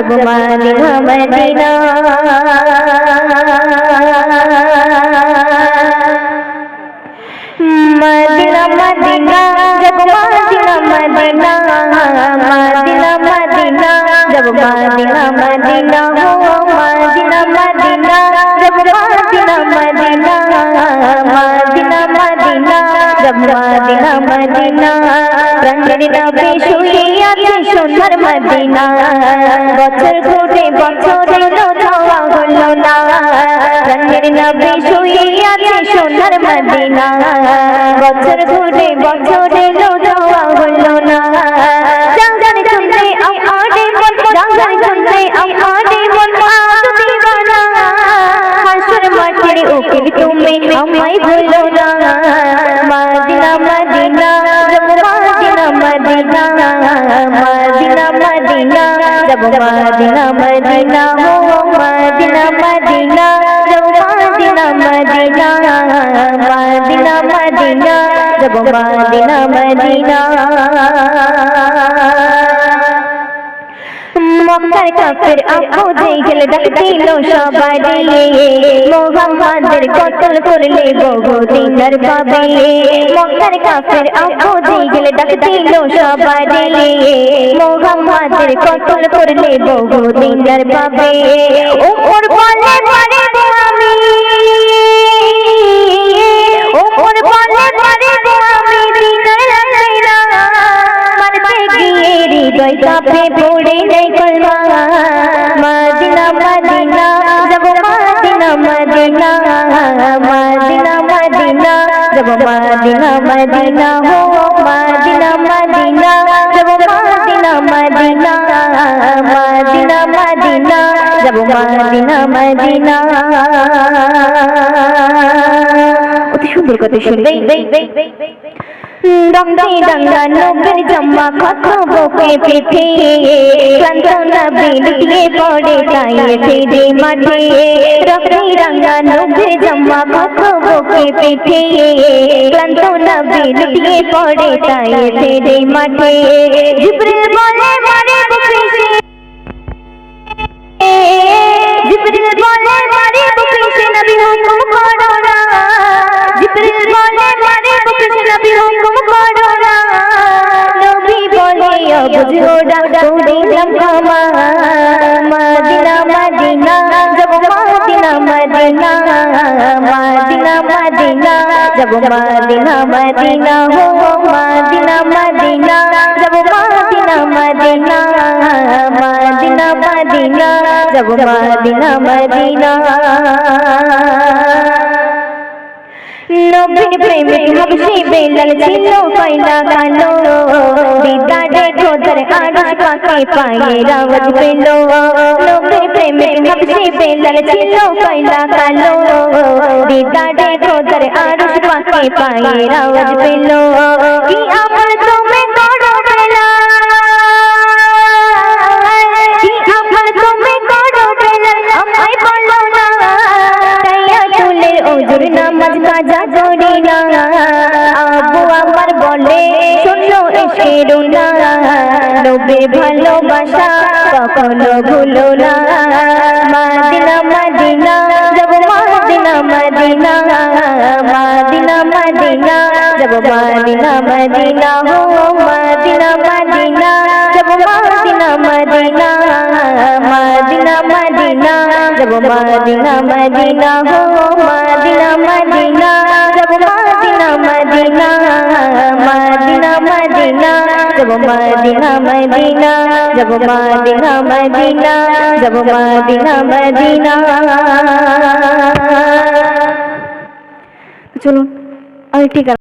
जब मदीना मदीना मदीना मदीना जब मदीना मदीना मदीना मदीना जब मदीना मदीना हो मदीना मदीना जब मदीना मदीना मदीना मदीना जब मदीना मदीना रंगेर नबी शुए আছে সোনার মদিনা বছর ঘুরে বছর এলো যাওয়া হলো না রঙের নবী শুয়ে আছে সোনার মদিনা বছর ঘুরে বছর এলো যাওয়া হলো না জানজার চলতে আমারে মন জানজার চলতে আমারে মন আজ দিবানা হাসর মাঠের উকিল তুমি আমায় ভুলো না মদিনা মদিনা জব মদিনা মদিনা मदीना मदीना जब मदीना मदीना हो मदीना मदीना जब मदीना मदीना मदीना मदीना जब मदीना मदीना মক্কার কাফের আপু দেখলে ডাকছিল সবারই মুহাম্মাদের কতল করলে বহুদিনের পাবে মক্কার কাফের আপু দেখলে ডাকছিল সবারই মুহাম্মাদের কতল করলে বহুদিনের পাবে ওমর বলে মারিব আমি ওমর বলে মারিব আমি দিনের রাইরা মারতে গিয়ে হৃদয় কাঁপে পড়ে নেই কলমা মদিনা মদিনা जब मदीना मदीना मदीना मदीना जब मदीना मदीना हो मदीना मदीना जब मदीना मदीना मदीना मदीना जब मदीना मदीना অতি সুন্দর কথা শুনবে রংটি রঙা নবীর জামা কত বুকে পিঠে ক্লান্ত নবী লুটিয়ে পড়ে তাই ফিরে মাঠে রংটি রঙা নবীর জামা কত বুকে পিঠে ক্লান্ত নবী লুটিয়ে পড়ে তাই ফিরে মাঠে জিবরিল বলে মারে বুকে জিবরিল বলে মারে বুকে নবী হুকুম করো না জিবরিল বলে মারে বুকে নবী হুকুম করো না নবী বলে বুঝো না দিলাম ক্ষমা মদিনা মদিনা जब मदीना मदीना मदीना मदीना जब मदीना मदीना हो मदीना मदीना जब मदीना मदीना मदीना मदीना जब मदीना मदीना নবীর প্রেমিক হাবশি বেলাল ছিল কয়লা কালো দিদারে খোদার আরশ পাকে পায়ের আওয়াজ পেল নবীর প্রেমিক হাবশি বেলাল ছিল কয়লা কালো দিদারে খোদার আরশ পাকে পায়ের আওয়াজ পেল কি আমল তুমি করো বেলা কি আমল তুমি করো বেলা আমায় বলো না তাইয়াতুলের ওজুর নামাজ কাজা করি না আবু আমার বলে শোনো এসেরো না নবীর ভালোবাসা কখনো ভুলো না মদিনা মদিনা जब मदीना मदीना मदीना मदीना जब मदीना मदीना हो मदीना मदीना जब मदीना मदीना मदीना मदीना जब मदीना मदीना हो मदीना मदीना जब मदीना मदीना मदीना मदीना जब मदीना मदीना जब मदीना मदीना जब मदीना मदीना चलो और ठीक है।